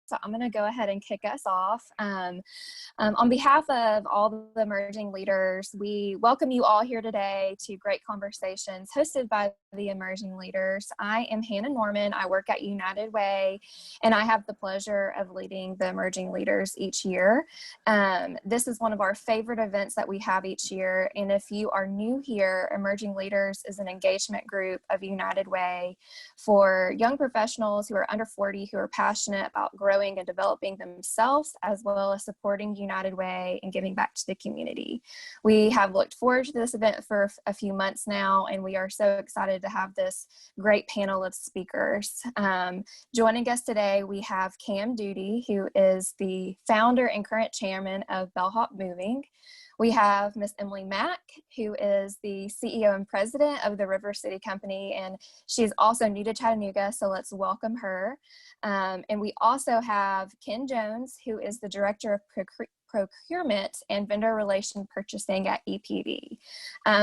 So I'm going to go ahead and kick us off. On behalf of all the emerging leaders, we welcome you all here today to Great Conversations hosted by the emerging leaders. I am Hannah Norman. I work at United Way, and I have the pleasure of leading the emerging leaders each year. This is one of our favorite events that we have each year. And if you are new here, Emerging Leaders is an engagement group of United Way for young professionals who are under 40 who are passionate about growing and developing themselves, as well as supporting United Way and giving back to the community. We have looked forward to this event for a few months now, and we are so excited to have this great panel of speakers. Joining us today, we have Cam Doody, who is the founder and current chairman of Bellhop Moving. We have Miss Emily Mack, who is the CEO and president of the River City Company, and she's also new to Chattanooga, so let's welcome her. And we also have Ken Jones, who is the director of Procurement and Vendor Relation Purchasing at EPB.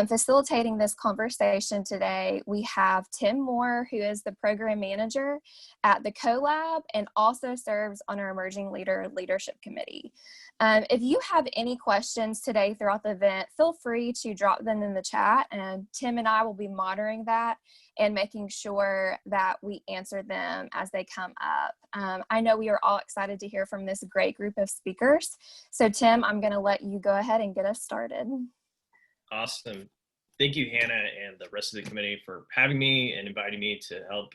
Facilitating this conversation today, we have Tim Moore, who is the program manager at the CoLab and also serves on our Emerging Leader Leadership Committee. If you have any questions today throughout the event, feel free to drop them in the chat, and Tim and I will be monitoring that and making sure that we answer them as they come up. I know we are all excited to hear from this great group of speakers. So Tim, I'm going to let you go ahead and get us started. Awesome. Thank you, Hannah, and the rest of the committee for having me and inviting me to help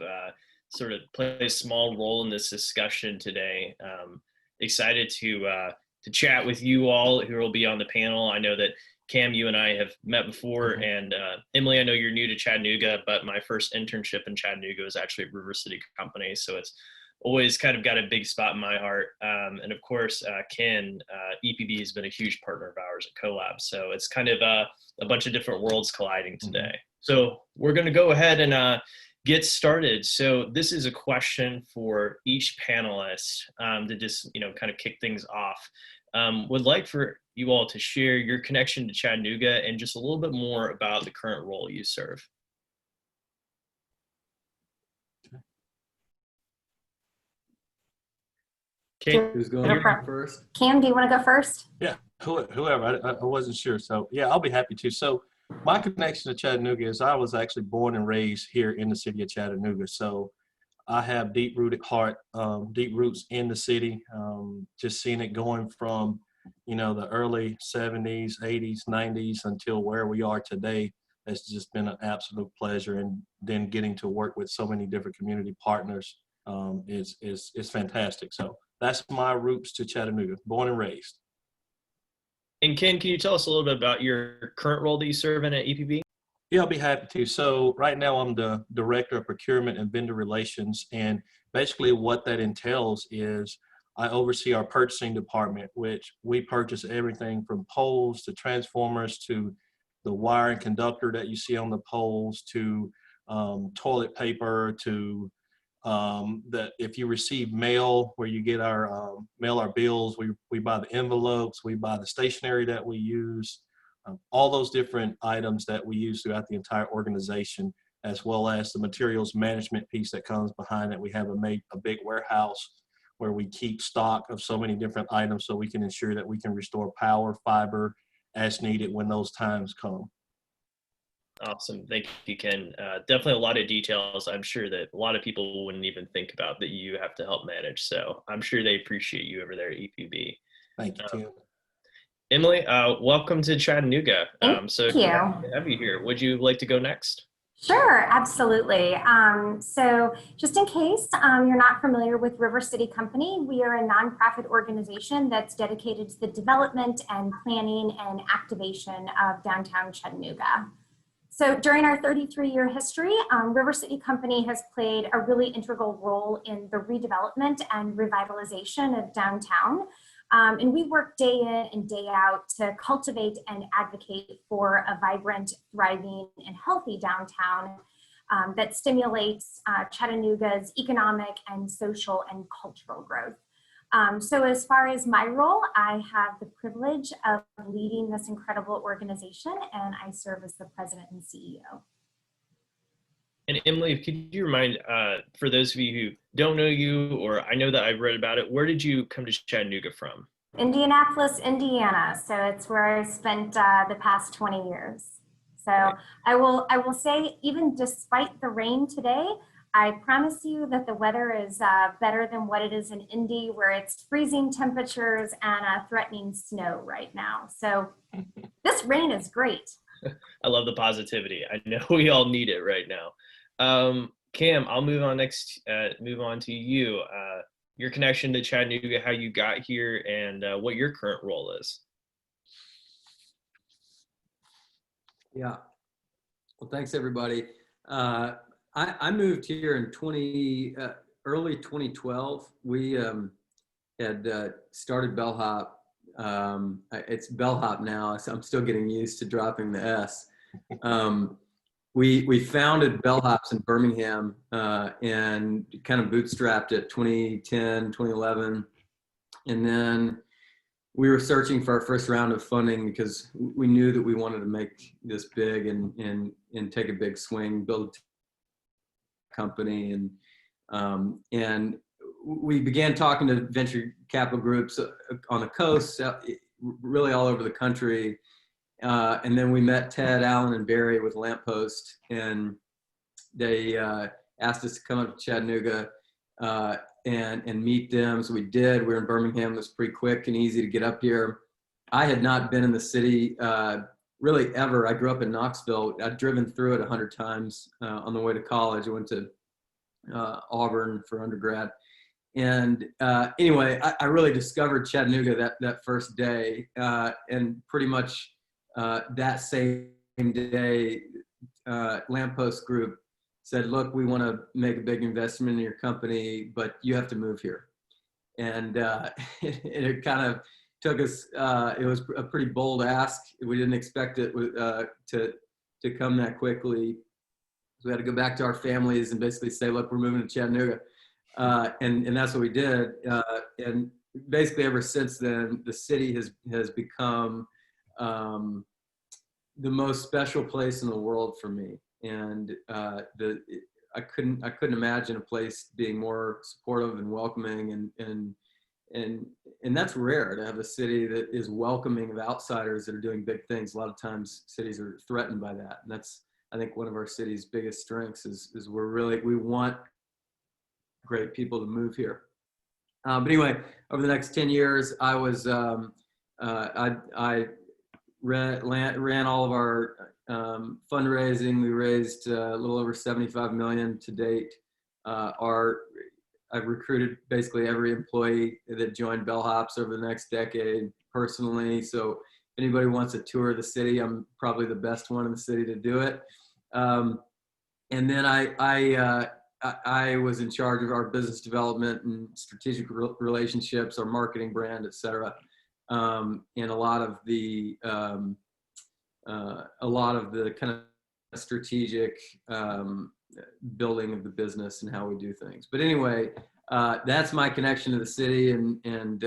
sort of play a small role in this discussion today. Excited to chat with you all who will be on the panel. I know that Cam, you and I have met before, and Emily, I know you're new to Chattanooga, but my first internship in Chattanooga was actually at River City Company, so it's always kind of got a big spot in my heart. And of course, Ken, EPB has been a huge partner of ours at CoLab, so it's kind of a bunch of different worlds colliding today. So we're going to go ahead and get started. So this is a question for each panelist to just, kind of kick things off. Would like for you all to share your connection to Chattanooga and just a little bit more about the current role you serve. Cam, who's going first? Cam, do you want to go first? Yeah, whoever. I wasn't sure. So yeah, I'll be happy to. So my connection to Chattanooga is I was actually born and raised here in the city of Chattanooga. So I have deep-rooted heart, deep roots in the city. Just seeing it going from, the early 70s, 80s, 90s until where we are today has just been an absolute pleasure. And then getting to work with so many different community partners is fantastic. So that's my roots to Chattanooga, born and raised. And Ken, can you tell us a little bit about your current role that you serve in at EPB? Yeah, I'll be happy to. So right now I'm the Director of Procurement and Vendor Relations. And basically what that entails is I oversee our purchasing department, which we purchase everything from poles to transformers to the wire and conductor that you see on the poles to toilet paper to that if you receive mail where you get our mail our bills, we buy the envelopes, we buy the stationery that we use, all those different items that we use throughout the entire organization, as well as the materials management piece that comes behind it. We have a big warehouse where we keep stock of so many different items so we can ensure that we can restore power, fiber as needed when those times come. Awesome. Thank you, Ken. Definitely a lot of details I'm sure that a lot of people wouldn't even think about that you have to help manage. So I'm sure they appreciate you over there at EPB. Thank you, Tim. Emily, welcome to Chattanooga. Thank you. Glad to have you here. Would you like to go next? Sure, absolutely. So just in case you're not familiar with River City Company, we are a nonprofit organization that's dedicated to the development and planning and activation of downtown Chattanooga. So during our 33-year history, River City Company has played a really integral role in the redevelopment and revitalization of downtown. And we work day in and day out to cultivate and advocate for a vibrant, thriving, and healthy downtown that stimulates Chattanooga's economic and social and cultural growth. So as far as my role, I have the privilege of leading this incredible organization, and I serve as the president and CEO. And Emily, could you remind, for those of you who don't know you, or I know that I've read about it, where did you come to Chattanooga from? Indianapolis, Indiana. So it's where I spent the past 20 years. So Right. I will say, even despite the rain today, I promise you that the weather is better than what it is in Indy, where it's freezing temperatures and threatening snow right now. So this rain is great. I love the positivity. I know we all need it right now. Cam, I'll move on to you. Your connection to Chattanooga, how you got here, and what your current role is. Yeah. Well, thanks everybody. I moved here in early 2012. We had started Bellhop. It's Bellhop now, so I'm still getting used to dropping the S. We founded Bellhops in Birmingham and kind of bootstrapped it 2010, 2011. And then we were searching for our first round of funding because we knew that we wanted to make this big and take a big swing, build a company. And we began talking to venture capital groups on the coast, really all over the country. And then we met Ted, Allen, and Barry with Lamppost, and they asked us to come up to Chattanooga and meet them. So we did. We were in Birmingham. It was pretty quick and easy to get up here. I had not been in the city really ever. I grew up in Knoxville. I'd driven through it 100 times on the way to college. I went to Auburn for undergrad. And anyway, I really discovered Chattanooga that first day, and pretty much that same day, Lamppost Group said, look, we want to make a big investment in your company, but you have to move here. And it kind of took us, it was a pretty bold ask. We didn't expect it to come that quickly. So we had to go back to our families and basically say, look, we're moving to Chattanooga. And that's what we did. And basically ever since then, the city has become the most special place in the world for me. And I couldn't imagine a place being more supportive and welcoming, and that's rare, to have a city that is welcoming of outsiders that are doing big things. A lot of times cities are threatened by that. And that's, I think, one of our city's biggest strengths is we want great people to move here. But anyway, over the next 10 years, I was, I ran all of our fundraising. We raised a little over 75 million to date. I've recruited basically every employee that joined Bellhops over the next decade personally. So if anybody wants a tour of the city, I'm probably the best one in the city to do it. And then I was in charge of our business development and strategic relationships, our marketing brand, et cetera. And a lot of the kind of strategic building of the business and how we do things. But anyway, that's my connection to the city. And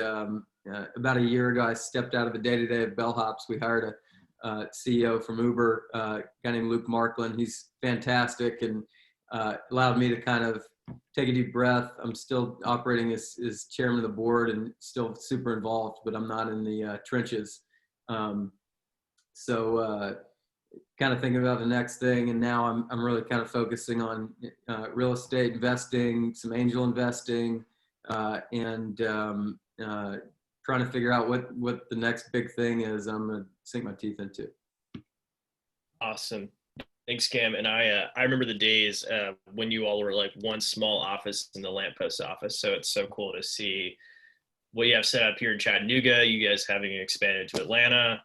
about a year ago, I stepped out of the day-to-day of Bellhops. We hired a CEO from Uber, a guy named Luke Marklin. He's fantastic and allowed me to kind of take a deep breath. I'm still operating as chairman of the board and still super involved, but I'm not in the trenches. So kind of thinking about the next thing. And now I'm really kind of focusing on real estate investing, some angel investing, and trying to figure out what the next big thing is I'm going to sink my teeth into. Awesome. Thanks, Cam. And I remember the days when you all were like one small office in the Lamppost office. So it's so cool to see what you have set up here in Chattanooga, you guys having expanded to Atlanta.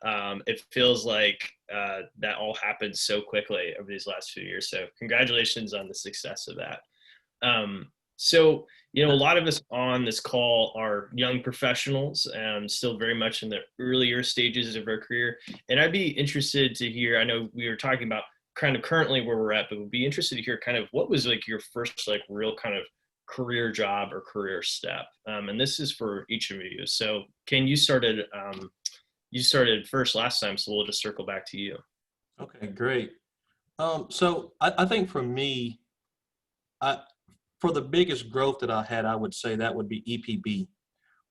It feels like that all happened so quickly over these last few years. So congratulations on the success of that. So, you know, a lot of us on this call are young professionals, still very much in the earlier stages of our career. And I'd be interested to hear, I know we were talking about kind of currently where we're at, but would be interested to hear kind of what was like your first like real kind of career job or career step. And this is for each of you. So Ken, you started first last time, so we'll just circle back to you. Okay, great. So I think for me, for the biggest growth that I had, I would say that would be EPB.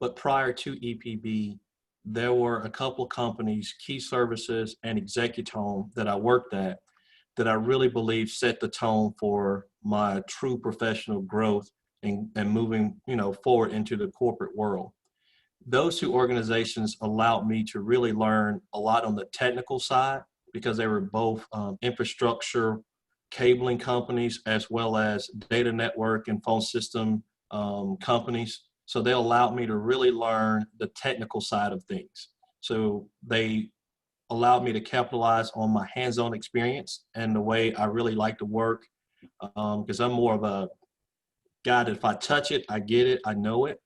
But prior to EPB, there were a couple of companies, Key Services and Executone, that I worked at that I really believe set the tone for my true professional growth and moving, forward into the corporate world. Those two organizations allowed me to really learn a lot on the technical side because they were both infrastructure cabling companies as well as data network and phone system companies. So they allowed me to really learn the technical side of things. So they allowed me to capitalize on my hands-on experience and the way I really like to work, because I'm more of a guy that if I touch it, I get it, I know it.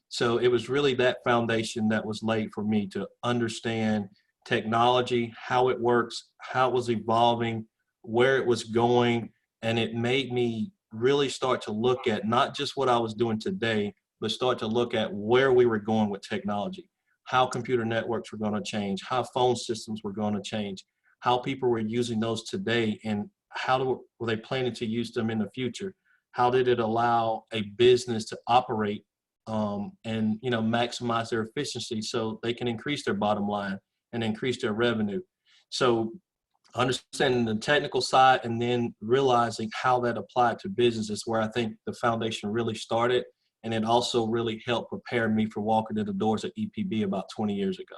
So it was really that foundation that was laid for me to understand technology, how it works, how it was evolving, where it was going. And it made me really start to look at not just what I was doing today, but start to look at where we were going with technology, how computer networks were going to change, how phone systems were going to change, how people were using those today, and how were they planning to use them in the future? How did it allow a business to operate and maximize their efficiency so they can increase their bottom line and increase their revenue? So understanding the technical side and then realizing how that applied to business is where I think the foundation really started. And it also really helped prepare me for walking in the doors at EPB about 20 years ago.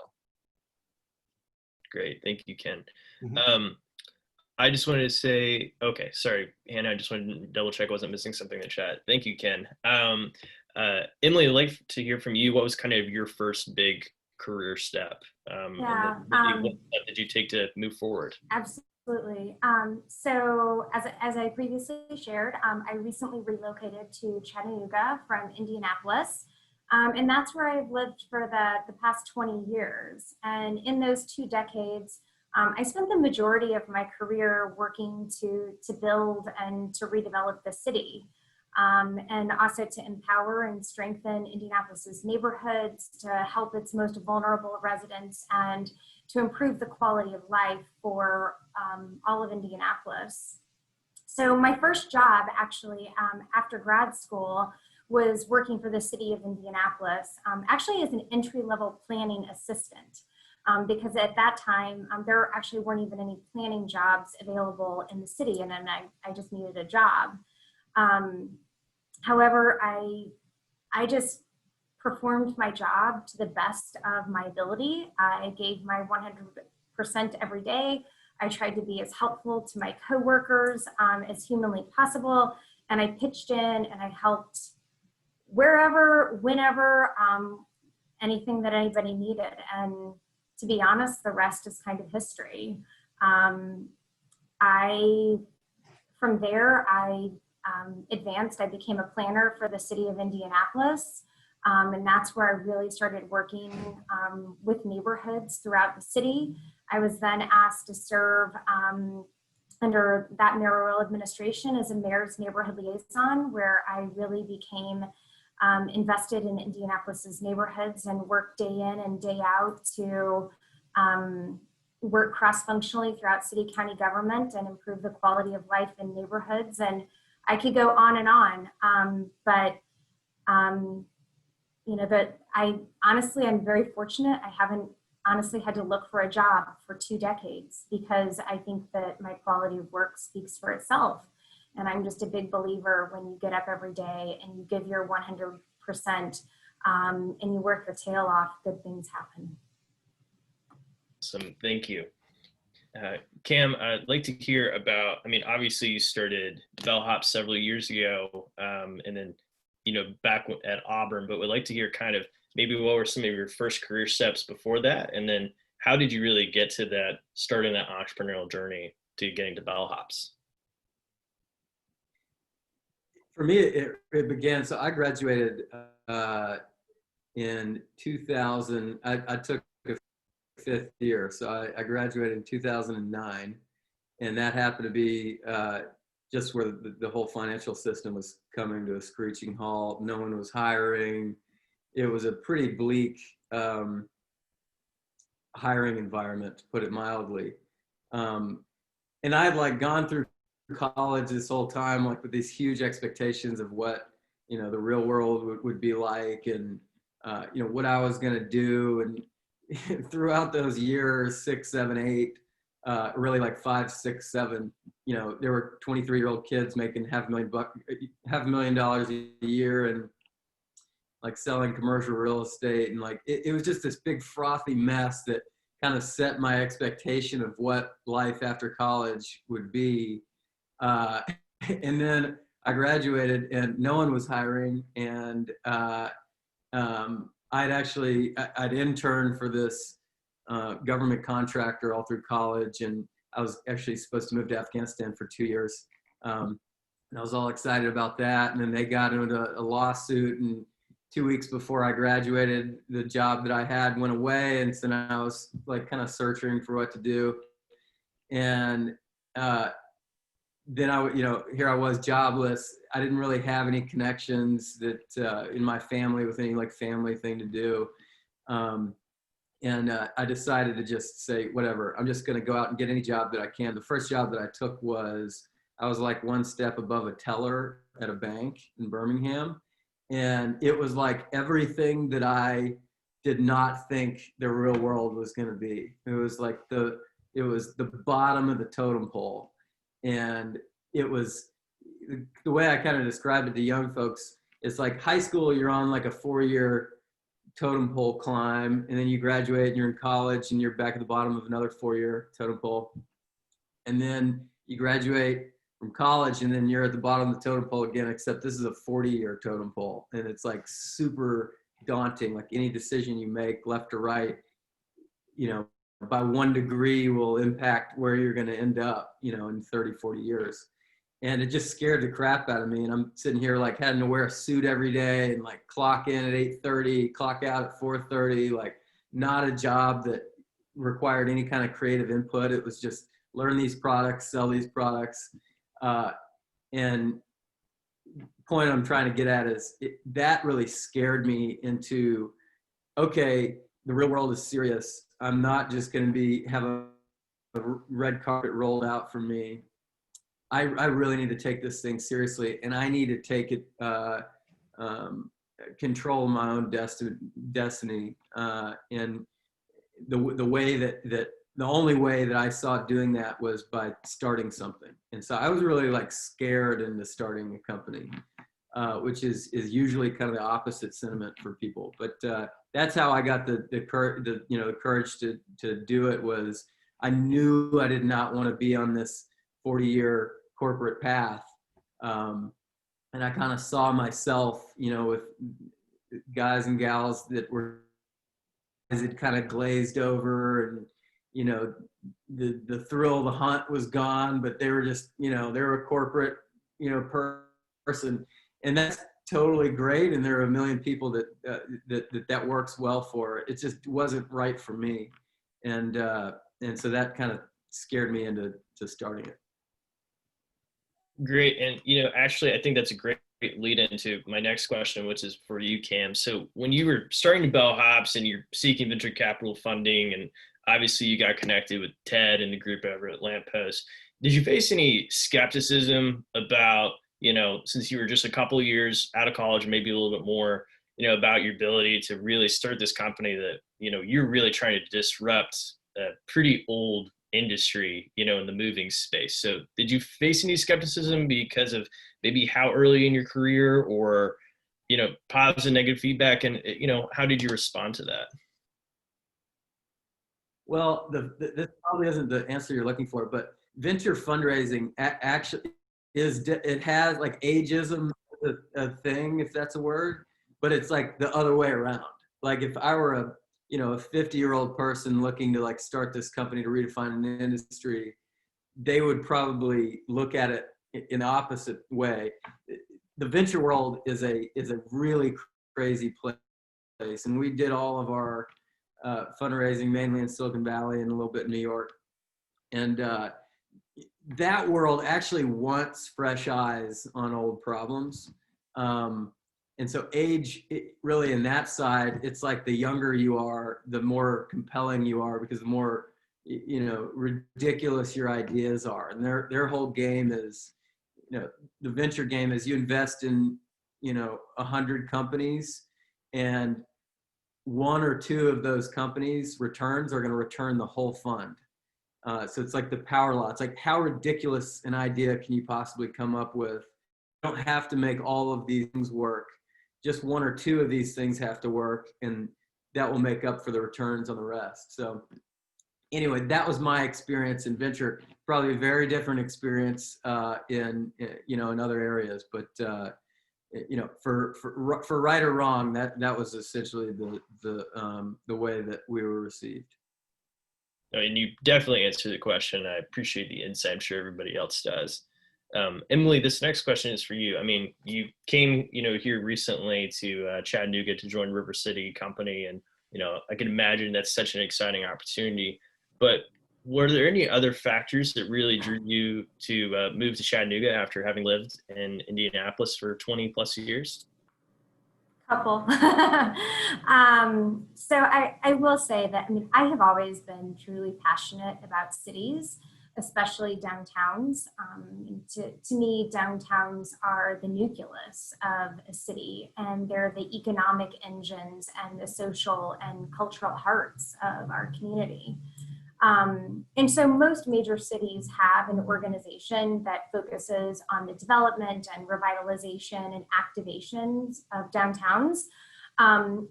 Great. Thank you, Ken. Mm-hmm. I just wanted to say, okay, sorry, Hannah, I just wanted to double check I wasn't missing something in the chat. Thank you, Ken. Emily, I'd like to hear from you. What was kind of your first big career step? Yeah. What step did you take to move forward? Absolutely. So as I previously shared, I recently relocated to Chattanooga from Indianapolis. And that's where I've lived for the past 20 years. And in those 2 decades, I spent the majority of my career working to build and to redevelop the city, and also to empower and strengthen Indianapolis's neighborhoods, to help its most vulnerable residents, and to improve the quality of life for all of Indianapolis. So my first job, actually, after grad school, was working for the city of Indianapolis, actually as an entry-level planning assistant. Because at that time, there actually weren't even any planning jobs available in the city, and then I just needed a job. However, I just performed my job to the best of my ability. I gave my 100% every day. I tried to be as helpful to my coworkers as humanly possible, and I pitched in and I helped wherever, whenever, anything that anybody needed. And to be honest, the rest is kind of history. From there, I advanced. I became a planner for the city of Indianapolis. And that's where I really started working with neighborhoods throughout the city. I was then asked to serve under that mayoral administration as a mayor's neighborhood liaison, where I really became invested in Indianapolis's neighborhoods and worked day in and day out to work cross-functionally throughout city county government and improve the quality of life in neighborhoods. And I could go on and on, I honestly, I'm very fortunate. I haven't honestly had to look for a job for 2 decades, because I think that my quality of work speaks for itself. And I'm just a big believer, when you get up every day and you give your 100% and you work your tail off, good things happen. Awesome, thank you. Cam, I'd like to hear about, obviously you started Bellhop several years ago, and then, back at Auburn, but would like to hear kind of maybe what were some of your first career steps before that? And then how did you really get to that, starting that entrepreneurial journey to getting to Bellhops? For me, it began, so I graduated in 2000. I took a 5th year, so I graduated in 2009, and that happened to be just where the whole financial system was coming to a screeching halt. No one was hiring. It was a pretty bleak hiring environment, to put it mildly. And I had gone through college this whole time, like with these huge expectations of what, you know, the real world would be like, and, you know, what I was going to do. And throughout those years, 6, 7, 8, really like 5, 6, 7, you know, there were 23-year-old kids making $500,000 a year, and like selling commercial real estate. And like, it was just this big frothy mess that kind of set my expectation of what life after college would be. And then I graduated and no one was hiring. And I'd interned for this government contractor all through college. And I was actually supposed to move to Afghanistan for 2 years. And I was all excited about that. And then they got into a lawsuit, and 2 weeks before I graduated, the job that I had went away. And so now I was like kind of searching for what to do. And then here I was jobless. I didn't really have any connections that in my family with any like family thing to do. And I decided to just say, whatever, I'm just going to go out and get any job that I can. The first job that I took I was like one step above a teller at a bank in Birmingham. And it was like everything that I did not think the real world was going to be. It was like it was the bottom of the totem pole. And it was, the way I kind of described it to young folks, it's like high school, you're on like a 4-year totem pole climb, and then you graduate and you're in college and you're back at the bottom of another 4-year totem pole. And then you graduate from college and then you're at the bottom of the totem pole again, except this is a 40-year totem pole. And it's like super daunting. Like any decision you make left or right, you know, by 1 degree will impact where you're going to end up, you know, in 30, 40 years. And it just scared the crap out of me. And I'm sitting here like having to wear a suit every day and like clock in at 8:30, clock out at 4:30, like not a job that required any kind of creative input. It was just learn these products, sell these products. And point I'm trying to get at is that really scared me into, okay, the real world is serious. I'm not just going to have a red carpet rolled out for me. I really need to take this thing seriously, and I need to take it, control my own destiny. And the way that the only way that I saw doing that was by starting something. And so I was really like scared into starting a company, which is usually kind of the opposite sentiment for people. But that's how I got the courage to do it. Was I knew I did not want to be on this 40-year corporate path. And I kind of saw myself, you know, with guys and gals that were, as it kind of glazed over, and, you know, the thrill of the hunt was gone, but they were just, you know, they were a corporate, you know, person. And that's totally great. And there are a million people that works well for. It just wasn't right for me. And so that kind of scared me into starting it. Great. And, you know, actually, I think that's a great lead into my next question, which is for you, Cam. So when you were starting to Bellhops and you're seeking venture capital funding, and obviously you got connected with Ted and the group over at Lamppost, did you face any skepticism about, you know, since you were just a couple of years out of college, maybe a little bit more, you know, about your ability to really start this company that, you know, you're really trying to disrupt a pretty old industry, you know, in the moving space? So did you face any skepticism because of maybe how early in your career, or, you know, positive and negative feedback? And, you know, how did you respond to that? Well, this probably isn't the answer you're looking for, but venture fundraising actually it has like ageism, a thing, if that's a word, but it's like the other way around. Like if I were a 50-year-old person looking to like start this company to redefine an industry, they would probably look at it in the opposite way. The venture world is a really crazy place, and we did all of our fundraising mainly in Silicon Valley and a little bit in New York. And that world actually wants fresh eyes on old problems. And so age, really in that side, it's like the younger you are, the more compelling you are, because the more, ridiculous your ideas are. And their whole game is, the venture game is you invest in, 100 companies, and one or two of those companies' returns are going to return the whole fund. So it's like the power law. It's like, how ridiculous an idea can you possibly come up with? You don't have to make all of these things work. Just one or two of these things have to work, and that will make up for the returns on the rest. So anyway, that was my experience in venture. Probably a very different experience in other areas, but for right or wrong, that was essentially the way that we were received. And you definitely answered the question. I appreciate the insight. I'm sure everybody else does. Emily, this next question is for you. I mean, you came, here recently to Chattanooga to join River City Company, and I can imagine that's such an exciting opportunity. But were there any other factors that really drew you to move to Chattanooga after having lived in Indianapolis for 20 plus years? Couple. So I will say that, I have always been truly passionate about cities, especially downtowns. To me, downtowns are the nucleus of a city, and they're the economic engines and the social and cultural hearts of our community. And so most major cities have an organization that focuses on the development and revitalization and activations of downtowns.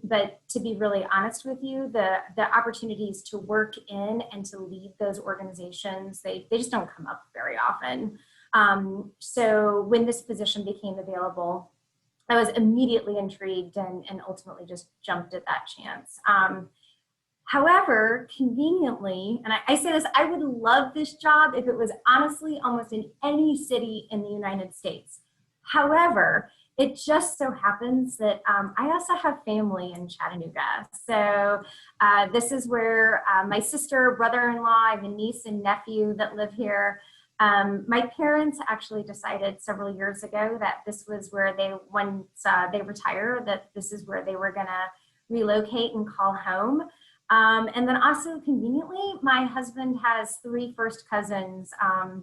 But to be really honest with you, the opportunities to work in and to lead those organizations, they just don't come up very often. So when this position became available, I was immediately intrigued and ultimately just jumped at that chance. However, conveniently, and I say this, I would love this job if it was honestly almost in any city in the United States. However, it just so happens that I also have family in Chattanooga. So this is where my sister, brother-in-law, I have a niece and nephew that live here. My parents actually decided several years ago that this was where once they retire, that this is where they were gonna relocate and call home. And then also conveniently, my husband has 3 first cousins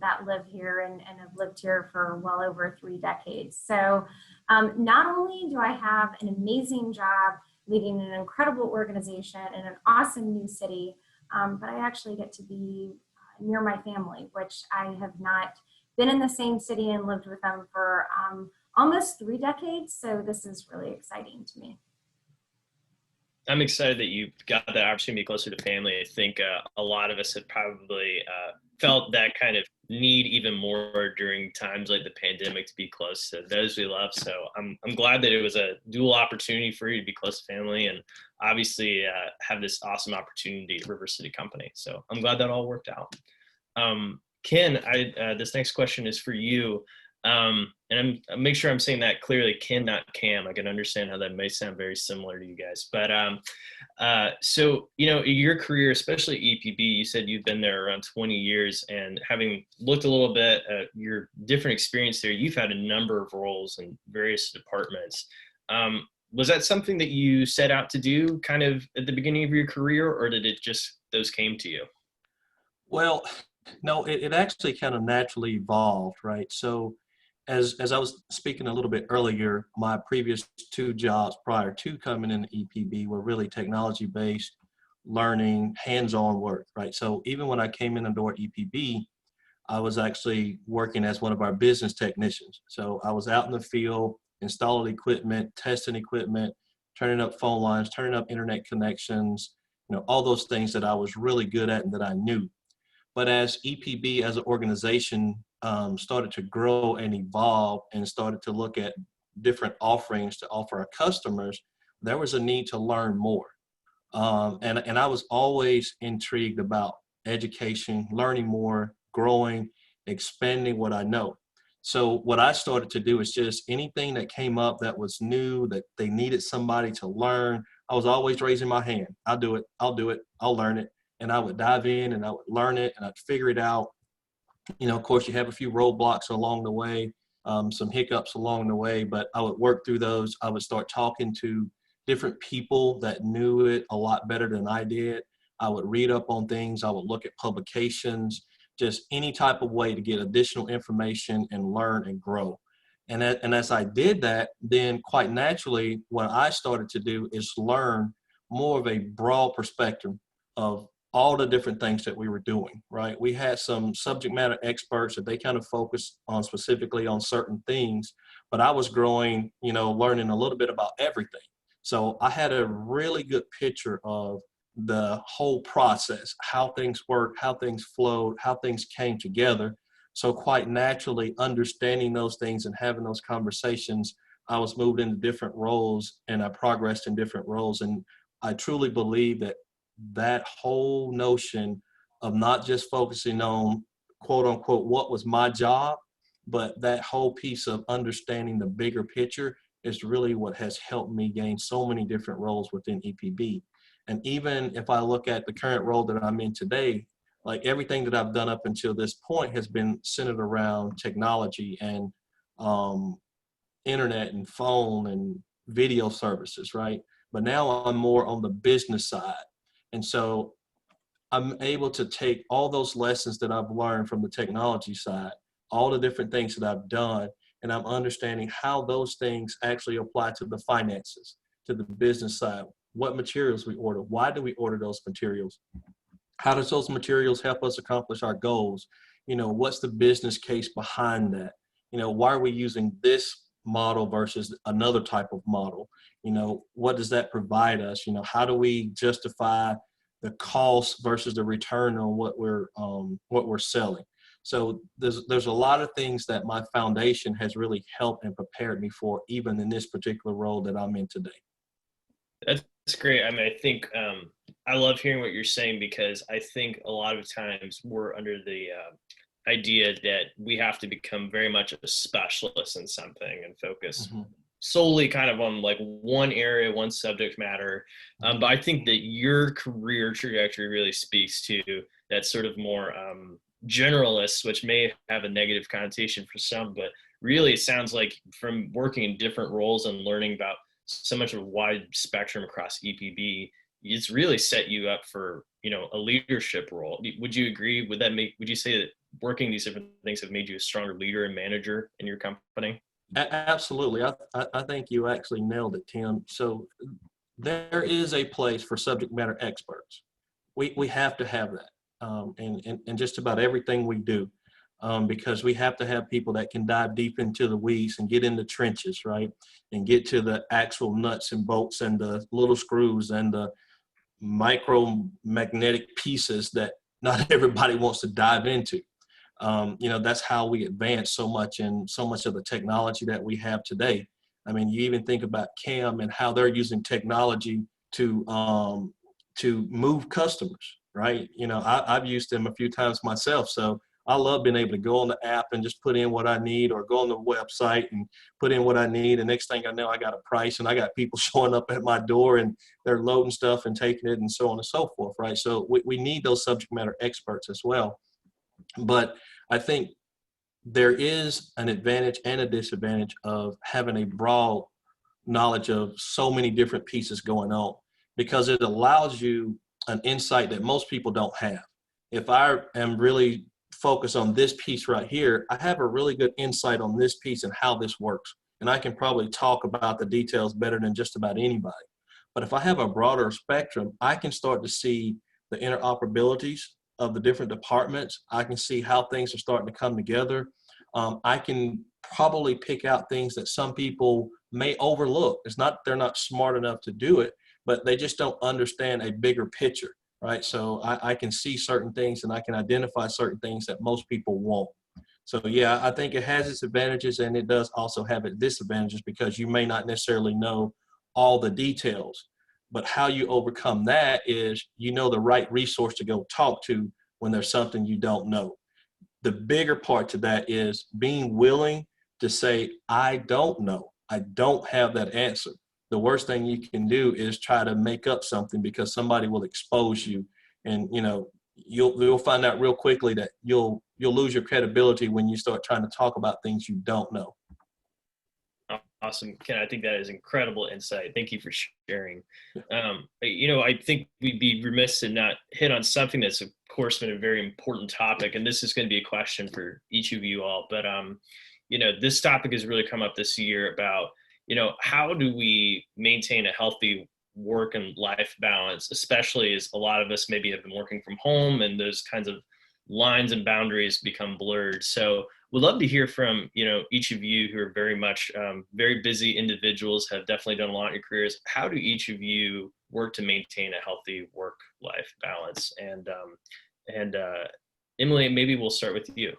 that live here and have lived here for well over 3 decades. So not only do I have an amazing job leading an incredible organization in an awesome new city, but I actually get to be near my family, which I have not been in the same city and lived with them for almost 3 decades. So this is really exciting to me. I'm excited that you got that opportunity to be closer to family. I think a lot of us have probably felt that kind of need even more during times like the pandemic to be close to those we love. So I'm glad that it was a dual opportunity for you to be close to family and obviously have this awesome opportunity at River City Company. So I'm glad that all worked out. Ken, this next question is for you. And I'll make sure I'm saying that clearly, Ken, not Cam. I can understand how that may sound very similar to you guys. But so, your career, especially EPB, you said you've been there around 20 years, and having looked a little bit at your different experience there, you've had a number of roles in various departments. Was that something that you set out to do kind of at the beginning of your career, or did it just, those came to you? Well, no, it actually kind of naturally evolved, right? So as I was speaking a little bit earlier, my previous 2 jobs prior to coming into EPB were really technology-based, learning, hands-on work, right? So even when I came in the door at EPB, I was actually working as one of our business technicians. So I was out in the field, installing equipment, testing equipment, turning up phone lines, turning up internet connections, all those things that I was really good at and that I knew. But as EPB as an organization started to grow and evolve and started to look at different offerings to offer our customers, there was a need to learn more. And I was always intrigued about education, learning more, growing, expanding what I know. So what I started to do is just anything that came up that was new, that they needed somebody to learn, I was always raising my hand. I'll do it, I'll learn it. And I would dive in and I would learn it and I'd figure it out. Of course, you have a few roadblocks along the way, some hiccups along the way, but I would work through those. I would start talking to different people that knew it a lot better than I did. I would read up on things. I would look at publications, just any type of way to get additional information and learn and grow. And as I did that, then quite naturally, what I started to do is learn more of a broad perspective of all the different things that we were doing, right? We had some subject matter experts that they kind of focused on specifically on certain things, but I was growing, learning a little bit about everything. So I had a really good picture of the whole process, how things work, how things flowed, how things came together. So quite naturally, understanding those things and having those conversations, I was moved into different roles and I progressed in different roles. And I truly believe that whole notion of not just focusing on quote unquote what was my job, but that whole piece of understanding the bigger picture is really what has helped me gain so many different roles within EPB. And even if I look at the current role that I'm in today, like everything that I've done up until this point has been centered around technology and internet and phone and video services, right? But now I'm more on the business side. And so I'm able to take all those lessons that I've learned from the technology side, all the different things that I've done, and I'm understanding how those things actually apply to the finances, to the business side, what materials we order, why do we order those materials, how does those materials help us accomplish our goals, what's the business case behind that, why are we using this model versus another type of model, what does that provide us, how do we justify the cost versus the return on what we're selling. So there's a lot of things that my foundation has really helped and prepared me for, even in this particular role that I'm in today. That's great. I mean, I think I love hearing what you're saying, because I think a lot of times we're under the idea that we have to become very much a specialist in something and focus solely kind of on like one area, one subject matter. But I think that your career trajectory really speaks to that sort of more generalist, which may have a negative connotation for some, but really it sounds like from working in different roles and learning about so much of a wide spectrum across EPB, it's really set you up for, a leadership role. Would you agree? Would you say that working these different things have made you a stronger leader and manager in your company? Absolutely. I think you actually nailed it, Tim. So there is a place for subject matter experts. We have to have that in just about everything we do, because we have to have people that can dive deep into the weeds and get in the trenches, right? And get to the actual nuts and bolts and the little screws and the micromagnetic pieces that not everybody wants to dive into. That's how we advance so much in so much of the technology that we have today. I mean, you even think about CAM and how they're using technology to move customers, right? I've used them a few times myself. So I love being able to go on the app and just put in what I need, or go on the website and put in what I need. And next thing I know, I got a price and I got people showing up at my door and they're loading stuff and taking it and so on and so forth, right? So we need those subject matter experts as well. But I think there is an advantage and a disadvantage of having a broad knowledge of so many different pieces going on, because it allows you an insight that most people don't have. If I am really focused on this piece right here, I have a really good insight on this piece and how this works. And I can probably talk about the details better than just about anybody. But if I have a broader spectrum, I can start to see the interoperabilities of the different departments. I can see how things are starting to come together. I can probably pick out things that some people may overlook. It's not they're not smart enough to do it, but they just don't understand a bigger picture, right? So I can see certain things and I can identify certain things that most people won't. So yeah, I think it has its advantages, and it does also have its disadvantages, because you may not necessarily know all the details. But how you overcome that is the right resource to go talk to when there's something you don't know. The bigger part to that is being willing to say, I don't know. I don't have that answer. The worst thing you can do is try to make up something, because somebody will expose you, and you'll find out real quickly that you'll lose your credibility when you start trying to talk about things you don't know. Awesome, Ken. I think that is incredible insight. Thank you for sharing. I think we'd be remiss to not hit on something that's, of course, been a very important topic, and this is going to be a question for each of you all. But this topic has really come up this year about, how do we maintain a healthy work and life balance, especially as a lot of us maybe have been working from home and those kinds of lines and boundaries become blurred. So would love to hear from, each of you who are very much very busy individuals, have definitely done a lot in your careers. How do each of you work to maintain a healthy work-life balance? And Emily, maybe we'll start with you.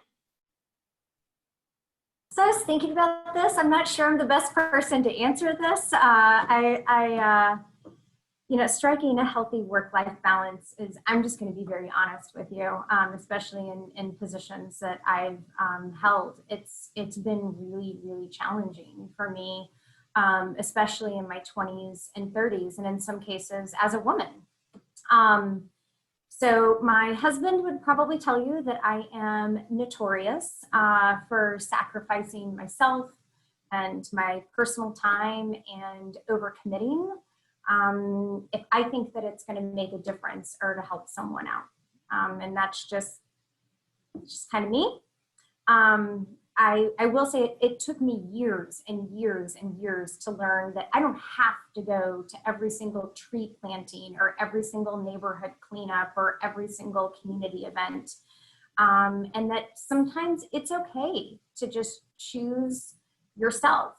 So I was thinking about this. I'm not sure I'm the best person to answer this. Striking a healthy work-life balance is, I'm just going to be very honest with you, especially in positions that I've held. It's been really, really challenging for me, especially in my 20s and 30s, and in some cases as a woman. So my husband would probably tell you that I am notorious for sacrificing myself and my personal time and overcommitting if I think that it's going to make a difference or to help someone out. And that's just kind of me. I will say it took me years and years and years to learn that I don't have to go to every single tree planting or every single neighborhood cleanup or every single community event. And that sometimes it's okay to just choose yourself.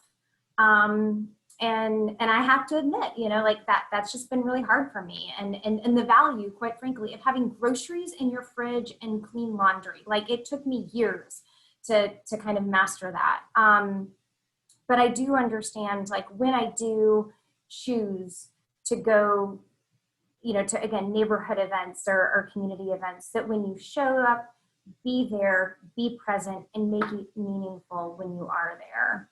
And I have to admit, that's just been really hard for me. And the value, quite frankly, of having groceries in your fridge and clean laundry. It took me years to kind of master that. But I do understand, when I do choose to go, to, again, neighborhood events or community events, that when you show up, be there, be present, and make it meaningful when you are there.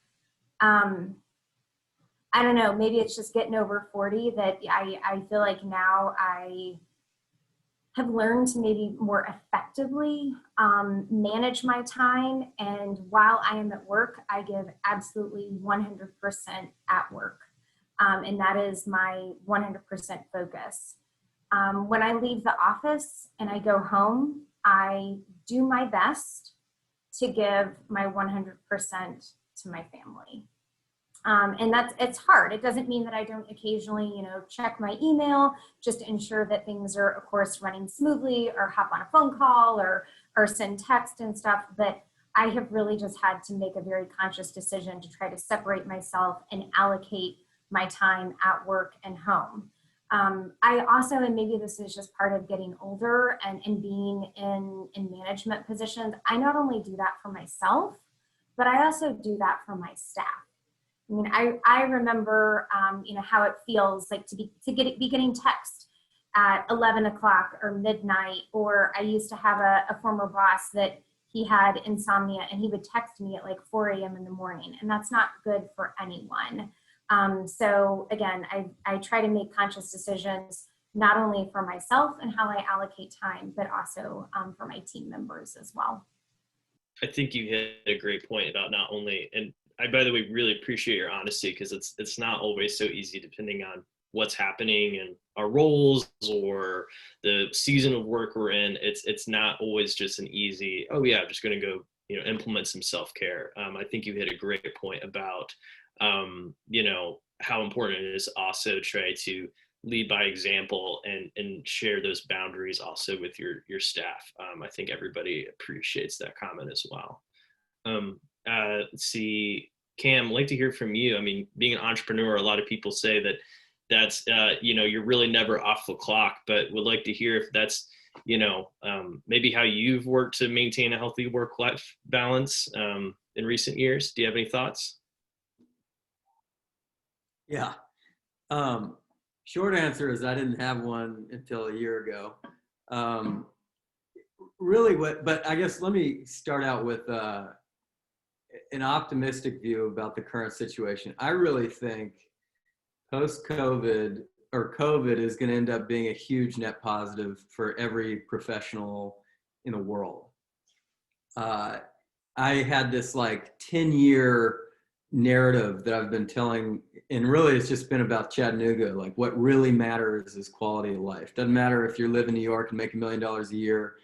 I don't know, maybe it's just getting over 40 that I feel like now I have learned to maybe more effectively manage my time. And while I am at work, I give absolutely 100% at work. And that is my 100% focus. When I leave the office and I go home, I do my best to give my 100% to my family. And it's hard. It doesn't mean that I don't occasionally, check my email just to ensure that things are, of course, running smoothly, or hop on a phone call or send text and stuff. But I have really just had to make a very conscious decision to try to separate myself and allocate my time at work and home. I also, and maybe this is just part of getting older and being in management positions, I not only do that for myself, but I also do that for my staff. I mean, I remember, how it feels like to be getting text at 11 o'clock or midnight, or I used to have a former boss that he had insomnia and he would text me at like 4 a.m. in the morning, and that's not good for anyone. So again, I try to make conscious decisions, not only for myself and how I allocate time, but also for my team members as well. I think you hit a great point about not only, and I, by the way, really appreciate your honesty, because it's not always so easy depending on what's happening and our roles or the season of work we're in. It's not always just an easy, oh yeah, I'm just going to go, implement some self-care. I think you hit a great point about, how important it is also try to lead by example and share those boundaries also with your staff. I think everybody appreciates that comment as well. Let's see, Cam, I'd like to hear from you. I mean, being an entrepreneur, a lot of people say that's, you're really never off the clock, but would like to hear if that's, maybe how you've worked to maintain a healthy work-life balance in recent years. Do you have any thoughts? Yeah. Short answer is I didn't have one until a year ago. But I guess let me start out with an optimistic view about the current situation. I really think post-COVID or COVID is going to end up being a huge net positive for every professional in the world. I had this 10-year narrative that I've been telling, and really it's just been about Chattanooga. Like, what really matters is quality of life. Doesn't matter if you live in New York and make $1 million a year,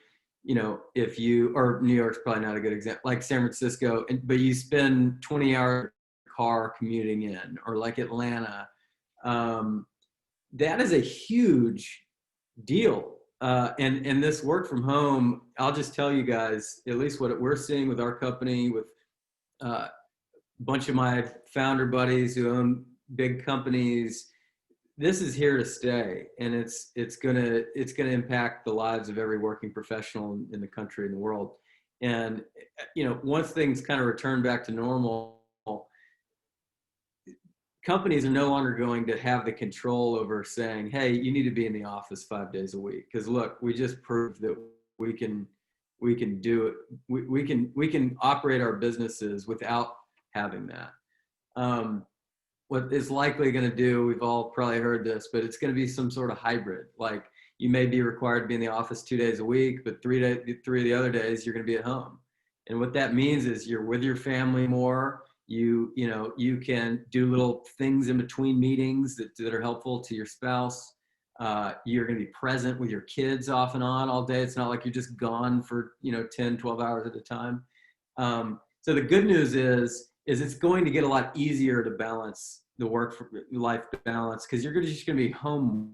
you know, if you, or New York's probably not a good example, like San Francisco, but you spend 20 hours car commuting in, or like Atlanta, that is a huge deal. And this work from home, I'll just tell you guys, at least what we're seeing with our company, with a bunch of my founder buddies who own big companies, this is here to stay, and it's gonna impact the lives of every working professional in the country and the world. And you know, once things kind of return back to normal, companies are no longer going to have the control over saying, hey, you need to be in the office 5 days a week. Because look, we just proved that we can do it. We can operate our businesses without having that. What it's likely going to do, we've all probably heard this, but it's going to be some sort of hybrid. Like, you may be required to be in the office 2 days a week, but three of the other days you're going to be at home. And what that means is you're with your family more. You know, you can do little things in between meetings that are helpful to your spouse. You're going to be present with your kids off and on all day. It's not like you're just gone for, you know, 10, 12 hours at a time. So the good news is it's going to get a lot easier to balance the work-life balance, because you're just going to be home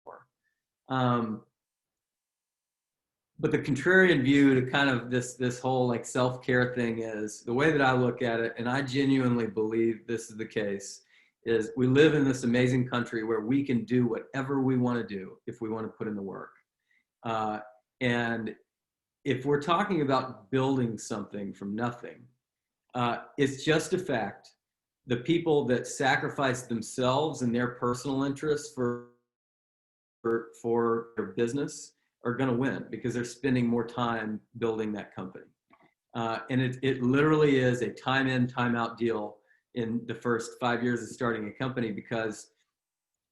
more. But the contrarian view to kind of this whole like self-care thing is, the way that I look at it, and I genuinely believe this is the case, is we live in this amazing country where we can do whatever we want to do if we want to put in the work. And if we're talking about building something from nothing, it's just a fact. The people that sacrifice themselves and their personal interests for their business are going to win, because they're spending more time building that company. And it literally is a time in, time out deal in the first 5 years of starting a company, because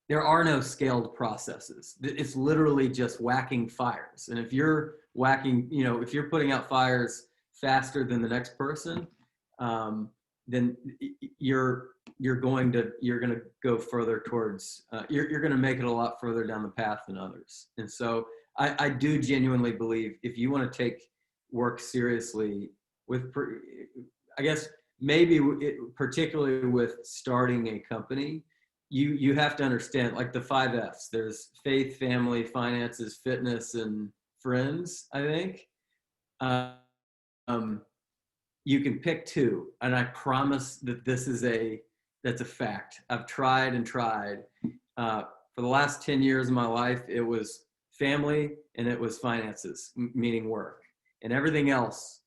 there are no scaled processes. It's literally just whacking fires. And if you're whacking, you know, if you're putting out fires faster than the next person, then you're going to go further towards, you're going to make it a lot further down the path than others. And so I do genuinely believe, if you want to take work seriously, I guess maybe particularly with starting a company, you have to understand, like, the 5 F's. There's faith, family, finances, fitness, and friends, I think. You can pick 2, and I promise that that's a fact. I've tried and tried. For the last 10 years of my life, it was family and it was finances, meaning work. And everything else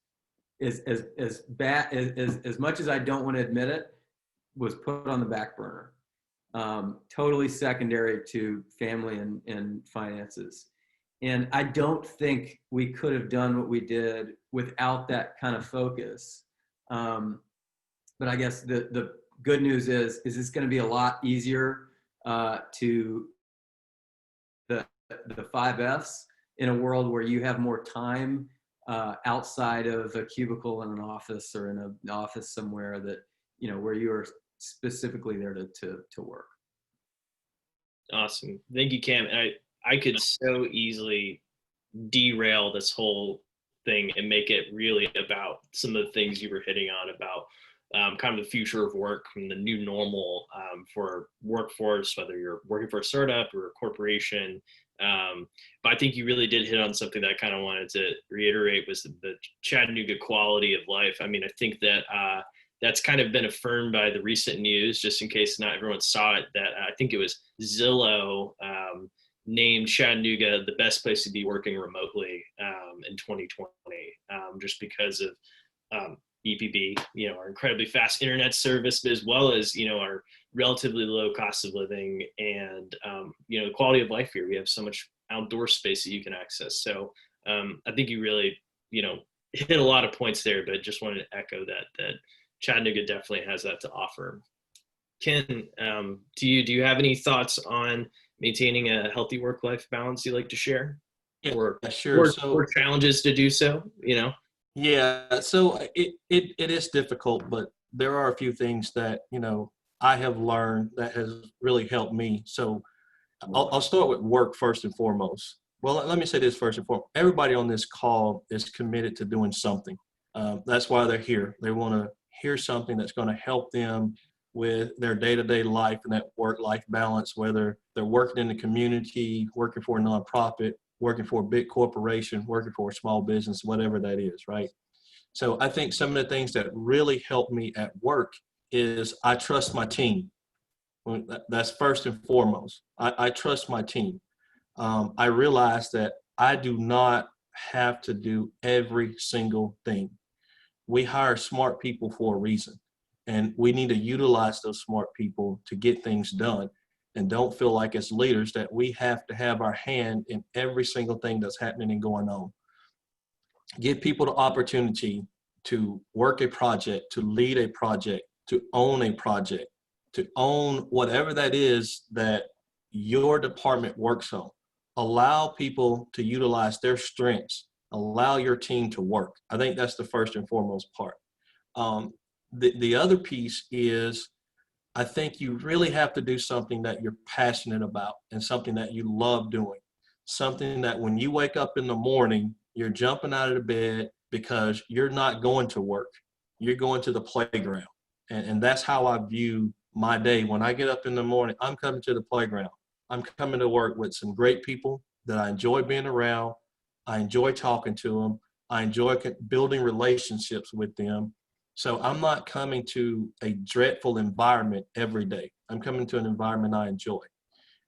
is as bad, as much as I don't want to admit it, was put on the back burner. Totally secondary to family and finances. And I don't think we could have done what we did without that kind of focus. But I guess the good news is it's going to be a lot easier to the 5 F's in a world where you have more time outside of a cubicle in an office, or in an office somewhere that, you know, where you are specifically there to work. Awesome. Thank you, Cam. I could so easily derail this whole thing and make it really about some of the things you were hitting on about kind of the future of work and the new normal for workforce, whether you're working for a startup or a corporation. But I think you really did hit on something that I kind of wanted to reiterate, was the Chattanooga quality of life. I mean, I think that that's kind of been affirmed by the recent news, just in case not everyone saw it, that I think it was Zillow named Chattanooga the best place to be working remotely in 2020, just because of EPB, you know, our incredibly fast internet service, as well as, you know, our relatively low cost of living and, you know, the quality of life here. We have so much outdoor space that you can access. So I think you really, you know, hit a lot of points there, but just wanted to echo that Chattanooga definitely has that to offer. Ken, do you have any thoughts on maintaining a healthy work-life balance you'd like to share? Yeah, or sure. or challenges to do so, you know? Yeah, so it is difficult, but there are a few things that, I have learned that has really helped me. So I'll start with work first and foremost. Well, let me say this first and foremost. Everybody on this call is committed to doing something. That's why they're here. They want to hear something that's going to help them with their day-to-day life and that work-life balance, whether they're working in the community, working for a nonprofit, working for a big corporation, working for a small business, whatever that is, right? So I think some of the things that really help me at work is I trust my team. That's first and foremost. I trust my team. I realize that I do not have to do every single thing. We hire smart people for a reason, and we need to utilize those smart people to get things done, and don't feel like as leaders that we have to have our hand in every single thing that's happening and going on. Give people the opportunity to work a project, to lead a project, to own a project, to own whatever that is that your department works on. Allow people to utilize their strengths. Allow your team to work. I think that's the first and foremost part. The other piece is, I think you really have to do something that you're passionate about and something that you love doing. Something that when you wake up in the morning, you're jumping out of the bed because you're not going to work. You're going to the playground. And that's how I view my day. When I get up in the morning, I'm coming to the playground. I'm coming to work with some great people that I enjoy being around. I enjoy talking to them. I enjoy building relationships with them. So I'm not coming to a dreadful environment every day. I'm coming to an environment I enjoy.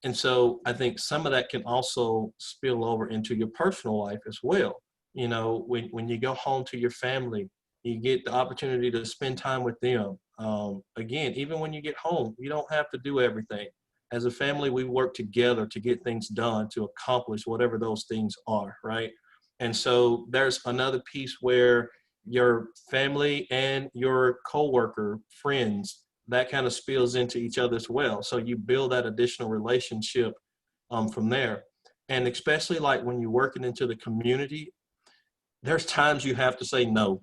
And so I think some of that can also spill over into your personal life as well. When you go home to your family, you get the opportunity to spend time with them. Again, even when you get home, you don't have to do everything. As a family, we work together to get things done, to accomplish whatever those things are, right? And so there's another piece where your family and your coworker, friends, that kind of spills into each other as well. So you build that additional relationship from there. And especially like when you're working into the community, there's times you have to say no.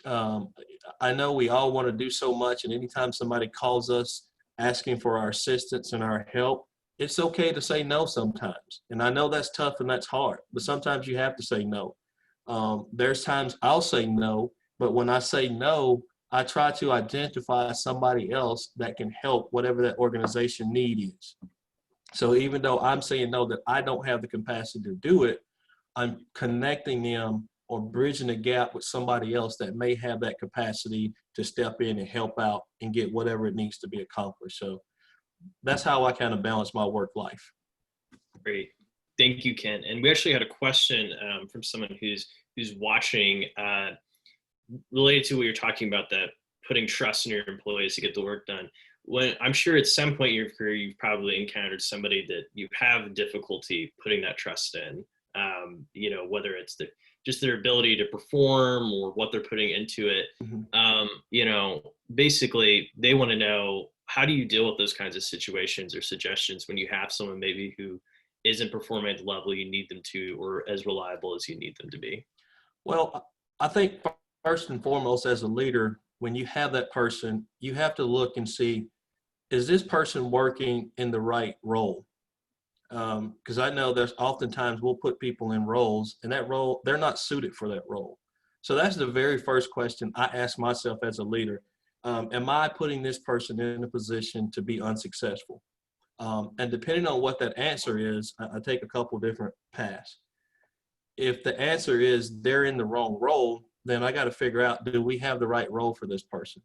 I know we all want to do so much, and anytime somebody calls us asking for our assistance and our help, it's okay to say no sometimes. And I know that's tough and that's hard, but sometimes you have to say no. There's times I'll say no, but when I say no, I try to identify somebody else that can help whatever that organization need is. So even though I'm saying no, that I don't have the capacity to do it, I'm connecting them or bridging the gap with somebody else that may have that capacity to step in and help out and get whatever it needs to be accomplished. So that's how I kind of balance my work life. Great. Thank you, Ken. And we actually had a question from someone who's watching related to what you're talking about, that putting trust in your employees to get the work done. When I'm sure at some point in your career, you've probably encountered somebody that you have difficulty putting that trust in, whether it's just their ability to perform or what they're putting into it. Mm-hmm. Basically they want to know, how do you deal with those kinds of situations or suggestions when you have someone maybe who isn't performing at the level you need them to, or as reliable as you need them to be? Well, I think first and foremost, as a leader, when you have that person, you have to look and see, is this person working in the right role? Because I know there's oftentimes we'll put people in roles, and that role, they're not suited for that role. So that's the very first question I ask myself as a leader. Am I putting this person in a position to be unsuccessful? And depending on what that answer is, I take a couple different paths. If the answer is they're in the wrong role, then I got to figure out, do we have the right role for this person?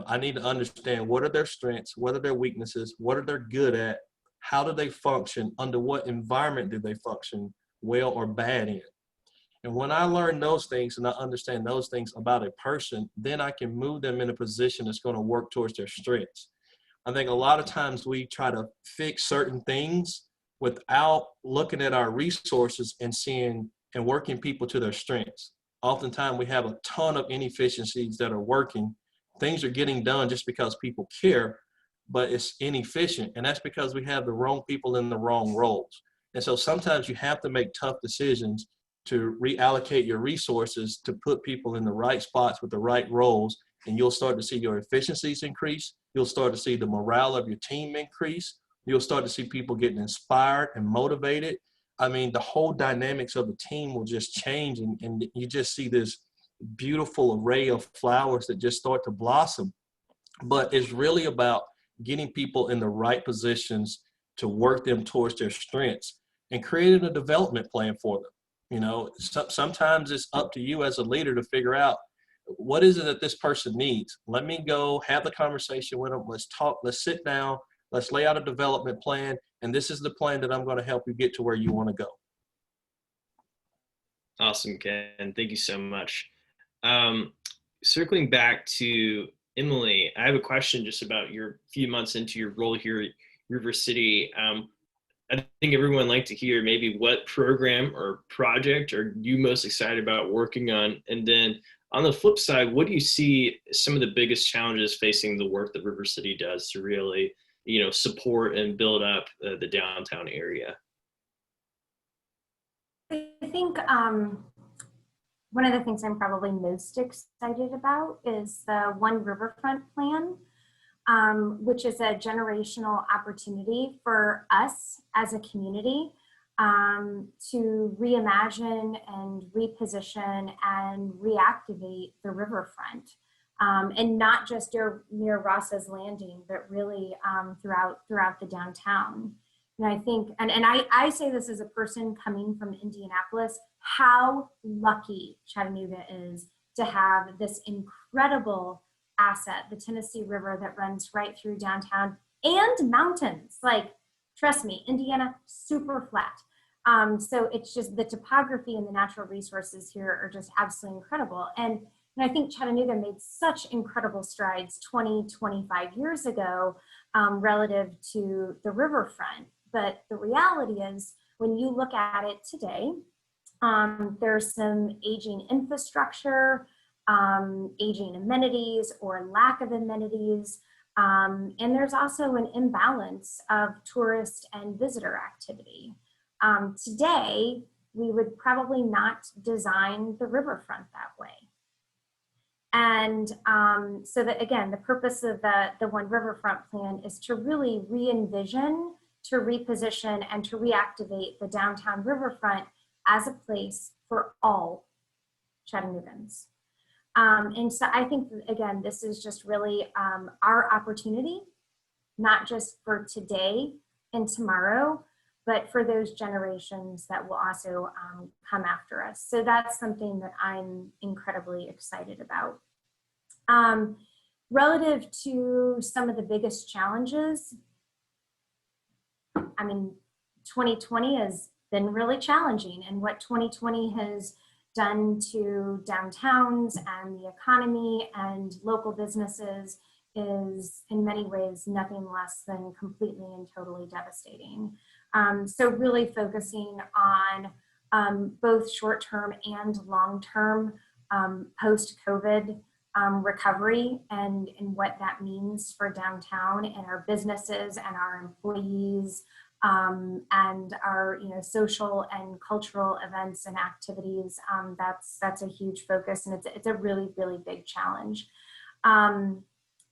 I need to understand, what are their strengths? What are their weaknesses? What are they good at? How do they function? Under what environment do they function well or bad in? And when I learn those things and I understand those things about a person, then I can move them in a position that's going to work towards their strengths. I think a lot of times we try to fix certain things without looking at our resources and seeing and working people to their strengths. Oftentimes we have a ton of inefficiencies that are working. Things are getting done just because people care, but it's inefficient. And that's because we have the wrong people in the wrong roles. And so sometimes you have to make tough decisions to reallocate your resources to put people in the right spots with the right roles and you'll start to see your efficiencies increase. You'll start to see the morale of your team increase. You'll start to see people getting inspired and motivated. I mean, the whole dynamics of the team will just change, and you just see this beautiful array of flowers that just start to blossom. But it's really about getting people in the right positions to work them towards their strengths and creating a development plan for them. You know, sometimes it's up to you as a leader to figure out, what is it that this person needs? Let me go have the conversation with them. Let's talk, let's sit down, let's lay out a development plan. And this is the plan that I'm going to help you get to where you want to go. Awesome, Ken. Thank you so much. Circling back to Emily, I have a question just about your few months into your role here at River City. I think everyone would like to hear maybe what program or project are you most excited about working on? And then on the flip side, what do you see some of the biggest challenges facing the work that River City does to really, you know, support and build up the downtown area? I think one of the things I'm probably most excited about is the One Riverfront plan, which is a generational opportunity for us as a community to reimagine and reposition and reactivate the riverfront. And not just near Ross's Landing, but really throughout the downtown. And I think, and I say this as a person coming from Indianapolis, how lucky Chattanooga is to have this incredible asset, the Tennessee River that runs right through downtown, and mountains. Like, trust me, Indiana, super flat. So it's just the topography and the natural resources here are just absolutely incredible. And I think Chattanooga made such incredible strides 20, 25 years ago relative to the riverfront. But the reality is, when you look at it today, there's some aging infrastructure, aging amenities or lack of amenities, and there's also an imbalance of tourist and visitor activity. Today, we would probably not design the riverfront that way. And so that, again, the purpose of the One Riverfront plan is to really re-envision, to reposition, and to reactivate the downtown riverfront as a place for all Chattanoogans. And so I think, again, this is just really our opportunity, not just for today and tomorrow, but for those generations that will also come after us. So that's something that I'm incredibly excited about. Relative to some of the biggest challenges, I mean, 2020 has been really challenging, and what 2020 has done to downtowns and the economy and local businesses is in many ways nothing less than completely and totally devastating. So really focusing on both short-term and long-term post-COVID recovery and what that means for downtown and our businesses and our employees and our social and cultural events and activities. That's a huge focus, and it's a really, really big challenge.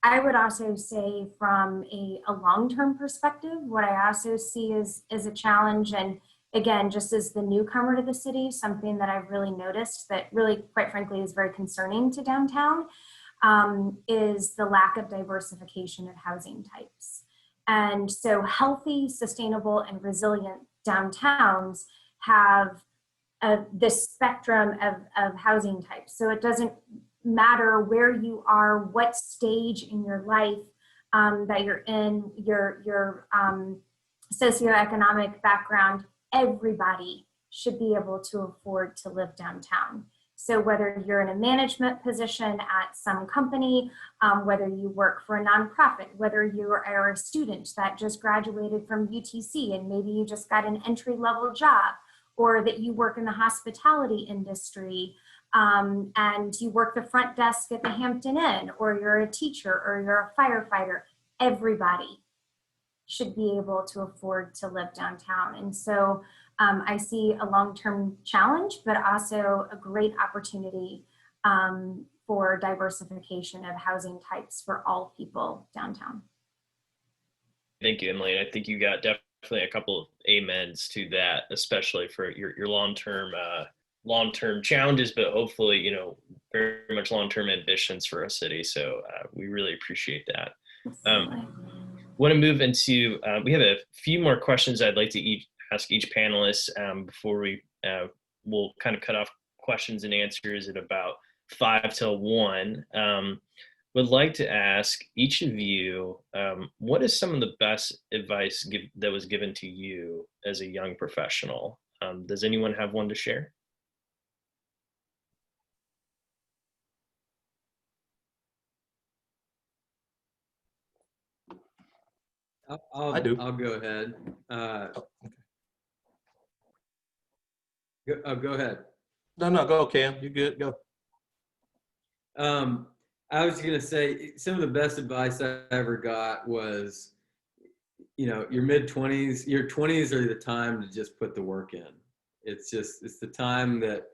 I would also say from a long-term perspective, what I also see is a challenge, and again, just as the newcomer to the city, something that I've really noticed that really, quite frankly, is very concerning to downtown is the lack of diversification of housing types. And so healthy, sustainable, and resilient downtowns have this spectrum of housing types. So it doesn't matter where you are, what stage in your life that you're in, your socioeconomic background, everybody should be able to afford to live downtown. So whether you're in a management position at some company, whether you work for a nonprofit, whether you are a student that just graduated from UTC and maybe you just got an entry-level job, or that you work in the hospitality industry and you work the front desk at the Hampton Inn, or you're a teacher, or you're a firefighter, everybody should be able to afford to live downtown. And so I see a long-term challenge, but also a great opportunity for diversification of housing types for all people downtown. Thank you, Emily. I think you got definitely a couple of amens to that, especially for your long-term challenges, but hopefully, you know, very much long-term ambitions for our city. So we really appreciate that. Want to move into, we have a few more questions I'd like to ask each panelist before we'll kind of cut off questions and answers at about 5 till 1. Would like to ask each of you, what is some of the best advice that was given to you as a young professional? Does anyone have one to share? I do. I'll go ahead. Go ahead. No, go, Cam. You good? Go. I was gonna say some of the best advice I ever got was, you know, your mid-20s, your 20s are the time to just put the work in. It's the time that,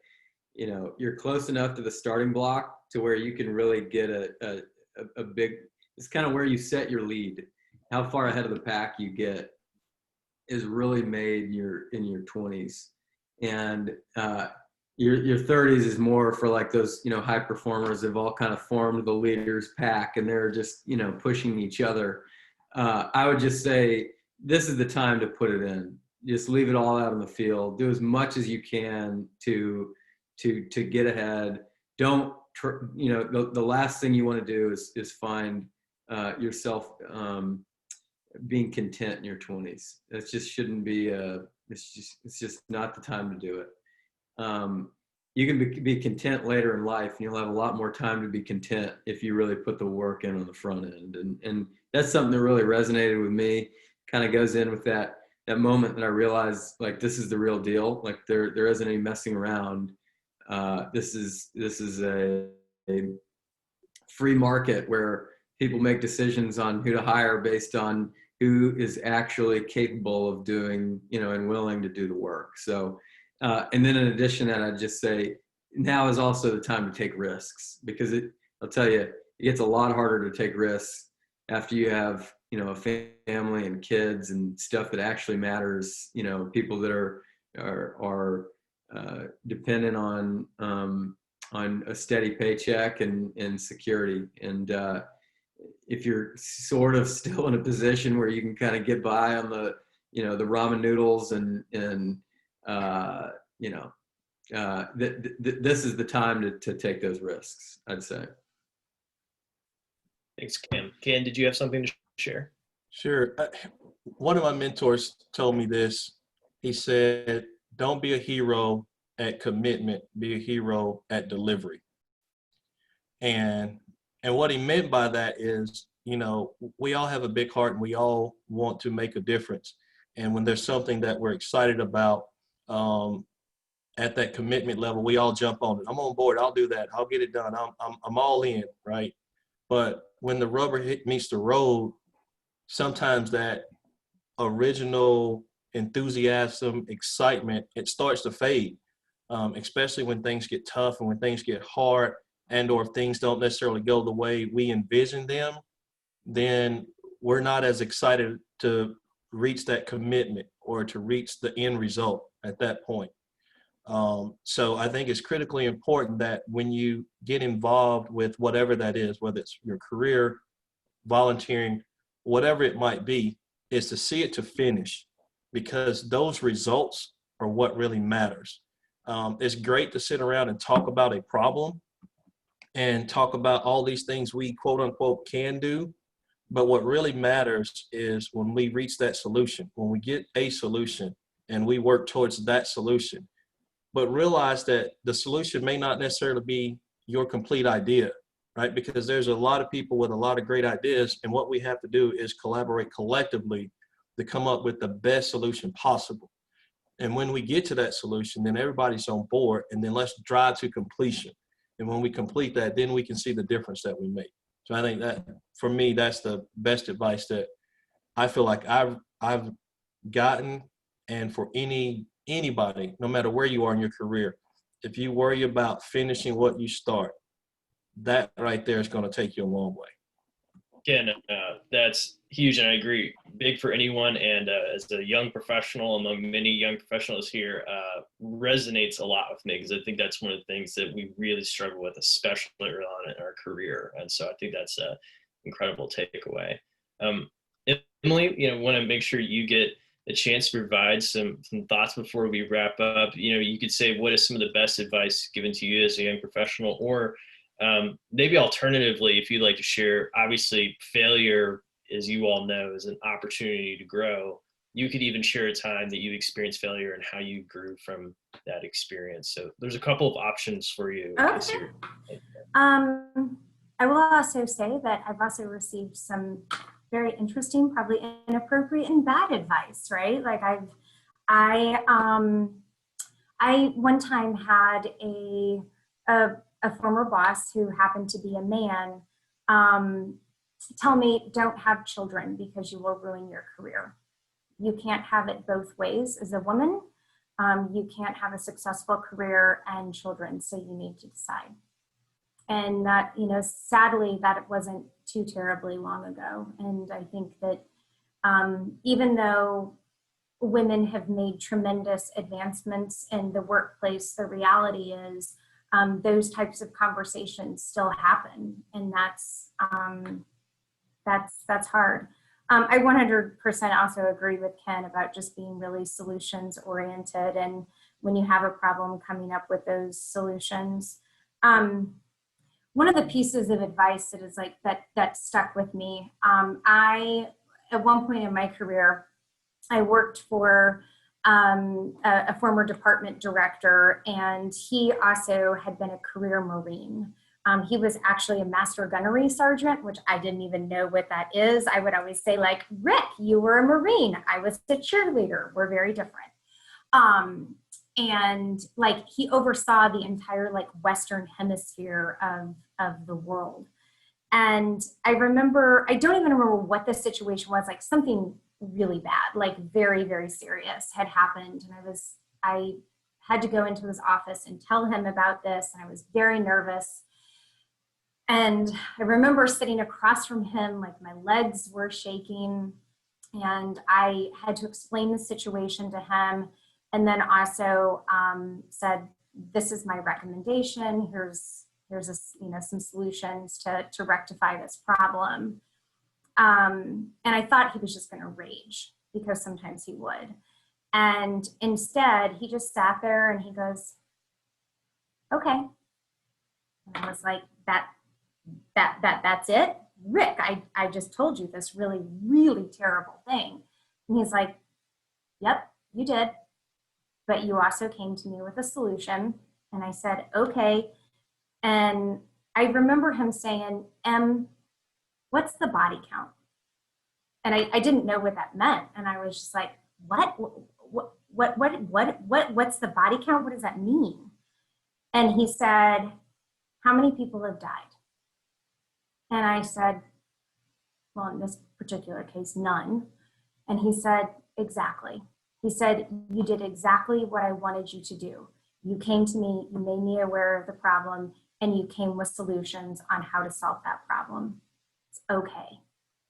you know, you're close enough to the starting block to where you can really get a big, it's kind of where you set your lead. How far ahead of the pack you get is really made in your 20s. And your 30s is more for like those, you know, high performers. They've all kind of formed the leaders pack and they're just, you know, pushing each other. I would just say this is the time to put it in. Just leave it all out on the field. Do as much as you can to get ahead. Don't, you know, the last thing you want to do is find yourself being content in your 20s. That just shouldn't be it's just not the time to do it. You can be content later in life, and you'll have a lot more time to be content if you really put the work in on the front end. And that's something that really resonated with me. Kind of goes in with that moment that I realized, like, this is the real deal. Like there isn't any messing around. This is a free market where people make decisions on who to hire based on who is actually capable of doing, you know, and willing to do the work. So, and then in addition to that, I'd just say now is also the time to take risks, because I'll tell you, it gets a lot harder to take risks after you have, you know, a family and kids and stuff that actually matters, you know, people that are dependent on a steady paycheck and security. And if you're sort of still in a position where you can kind of get by on the, you know, the ramen noodles and you know, this is the time to take those risks, I'd say. Thanks, Cam. Ken, did you have something to share? Sure. One of my mentors told me this. He said, don't be a hero at commitment, be a hero at delivery. And what he meant by that is, you know, we all have a big heart and we all want to make a difference. And when there's something that we're excited about, at that commitment level, we all jump on it. I'm on board. I'll do that. I'll get it done. I'm all in, right? But when the rubber meets the road, sometimes that original enthusiasm, excitement, it starts to fade, especially when things get tough and when things get hard, and or things don't necessarily go the way we envision them. Then we're not as excited to reach that commitment or to reach the end result at that point. So I think it's critically important that when you get involved with whatever that is, whether it's your career, volunteering, whatever it might be, is to see it to finish, because those results are what really matters. It's great to sit around and talk about a problem and talk about all these things we quote unquote can do. But what really matters is when we reach that solution, when we get a solution and we work towards that solution. But realize that the solution may not necessarily be your complete idea, right? Because there's a lot of people with a lot of great ideas, and what we have to do is collaborate collectively to come up with the best solution possible. And when we get to that solution, then everybody's on board, and then let's drive to completion. And when we complete that, then we can see the difference that we make. So I think that, for me, that's the best advice that I feel like I've gotten. And for anybody, no matter where you are in your career, if you worry about finishing what you start, that right there is going to take you a long way. Again, that's huge, and I agree. Big for anyone, and as a young professional among many young professionals here, resonates a lot with me, because I think that's one of the things that we really struggle with, especially early on in our career. And so I think that's an incredible takeaway. Emily, want to make sure you get a chance to provide some thoughts before we wrap up. You could say, what is some of the best advice given to you as a young professional, or maybe alternatively, if you'd like to share. Obviously, failure, as you all know, is an opportunity to grow. You could even share a time that you experienced failure and how you grew from that experience. So there's a couple of options for you. Okay. I will also say that I've also received some very interesting, probably inappropriate and bad advice, right? Like I one time had a former boss who happened to be a man tell me, don't have children because you will ruin your career. You can't have it both ways as a woman. You can't have a successful career and children, so you need to decide. And that, sadly, that wasn't too terribly long ago. And I think that even though women have made tremendous advancements in the workplace, the reality is those types of conversations still happen, and that's hard. I 100% also agree with Ken about just being really solutions oriented, and when you have a problem, coming up with those solutions. One of the pieces of advice that is like that stuck with me. At one point in my career, I worked for a former department director, and he also had been a career Marine. He was actually a master gunnery sergeant, which I didn't even know what that is. I would always say, like, Rick, you were a Marine. I was a cheerleader. We're very different. And like, he oversaw the entire like Western hemisphere of the world. And I don't even remember what the situation was, like something really bad, like very, very serious had happened. And I had to go into his office and tell him about this. And I was very nervous. And I remember sitting across from him, like my legs were shaking, and I had to explain the situation to him. And then also said, this is my recommendation. Here's some solutions to rectify this problem. And I thought he was just going to rage, because sometimes he would. And instead, he just sat there and he goes, okay. And I was like, that's it? Rick, I just told you this really, really terrible thing. And he's like, yep, you did. But you also came to me with a solution. And I said, okay. And I remember him saying, what's the body count? And I didn't know what that meant. And I was just like, what's the body count? What does that mean? And he said, how many people have died? And I said, well, in this particular case, none. And he said, exactly. He said, you did exactly what I wanted you to do. You came to me, you made me aware of the problem, and you came with solutions on how to solve that problem. It's okay.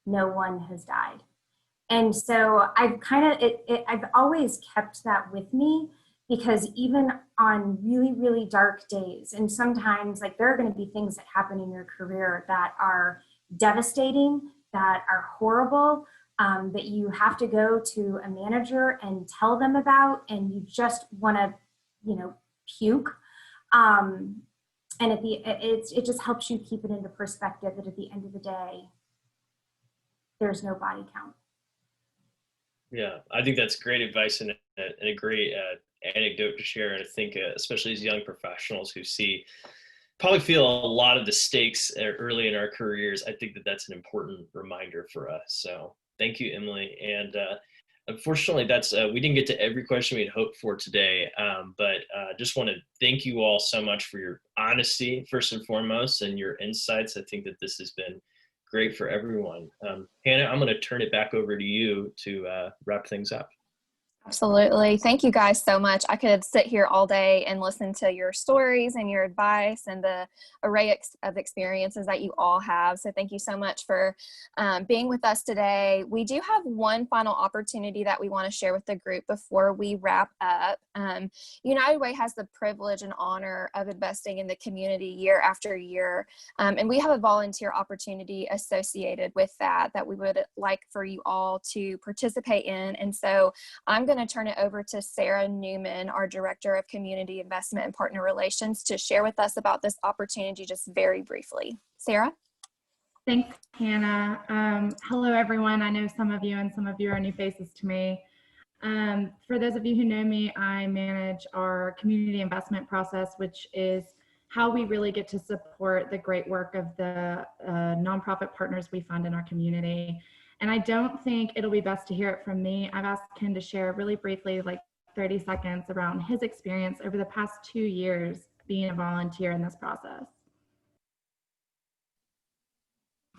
No one has died. And so I've I've always kept that with me, because even on really, really dark days, and sometimes like there are going to be things that happen in your career that are devastating, that are horrible, that you have to go to a manager and tell them about, and you just want to, puke. And it just helps you keep it into perspective that at the end of the day, there's no body count. Yeah, I think that's great advice and a great anecdote to share. And I think especially as young professionals who probably feel a lot of the stakes early in our careers, I think that's an important reminder for us. So thank you, Emily. And unfortunately, we didn't get to every question we'd hoped for today, but just want to thank you all so much for your honesty, first and foremost, and your insights. I think that this has been great for everyone. Hannah, I'm going to turn it back over to you to wrap things up. Absolutely. Thank you guys so much. I could sit here all day and listen to your stories and your advice and the array of experiences that you all have. So thank you so much for being with us today. We do have one final opportunity that we want to share with the group before we wrap up. United Way has the privilege and honor of investing in the community year after year. And we have a volunteer opportunity associated with that we would like for you all to participate in. And so I'm going to turn it over to Sarah Newman, our Director of Community Investment and Partner Relations, to share with us about this opportunity just very briefly. Sarah? Thanks, Hannah. Hello, everyone. I know some of you and some of you are new faces to me. For those of you who know me, I manage our community investment process, which is how we really get to support the great work of the nonprofit partners we fund in our community. And I don't think it'll be best to hear it from me. I've asked Ken to share really briefly, like 30 seconds, around his experience over the past 2 years being a volunteer in this process.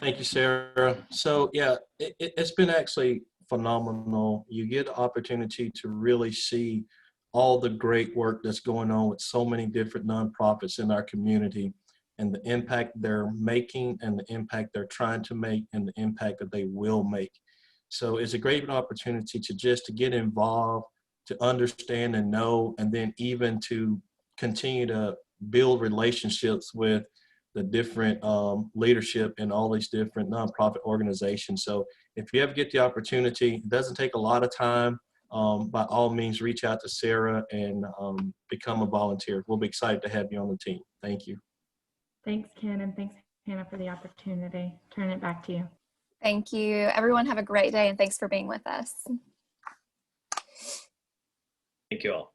Thank you, Sarah. So yeah, it's been actually phenomenal. You get the opportunity to really see all the great work that's going on with so many different nonprofits in our community, and the impact they're making and the impact they're trying to make and the impact that they will make. So it's a great opportunity to get involved, to understand and know, and then even to continue to build relationships with the different leadership in all these different nonprofit organizations. So if you ever get the opportunity, it doesn't take a lot of time. By all means, reach out to Sarah and become a volunteer. We'll be excited to have you on the team. Thank you. Thanks, Ken, and thanks, Hannah, for the opportunity. Turn it back to you. Thank you. Everyone have a great day, and thanks for being with us. Thank you all.